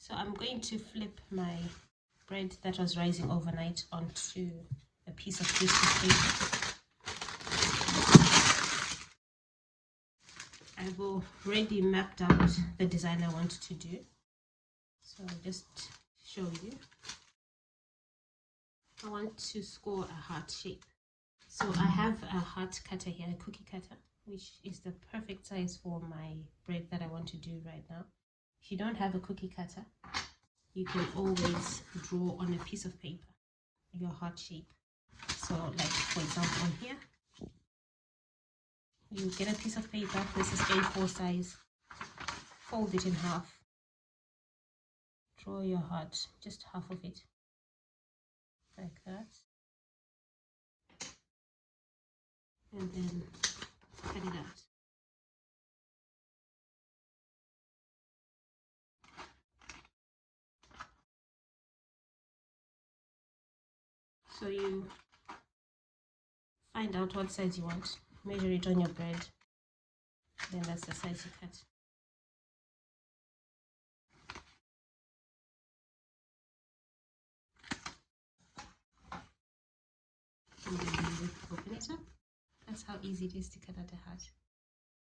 So I'm going to flip my bread that was rising overnight onto a piece of twisted paper. I've already mapped out the design I want to do, so I'll just show you. I want to score a heart shape. So I have a heart cutter here, a cookie cutter, which is the perfect size for my bread that I want to do right now. If you don't have a cookie cutter, you can always draw on a piece of paper your heart shape. So like for example on here, you get a piece of paper, this is A4 size, fold it in half, draw your heart, just half of it, like that, and then cut it out. So you find out what size you want, measure it on your bread, then that's the size you cut. And then you open it up. That's how easy it is to cut out a heart.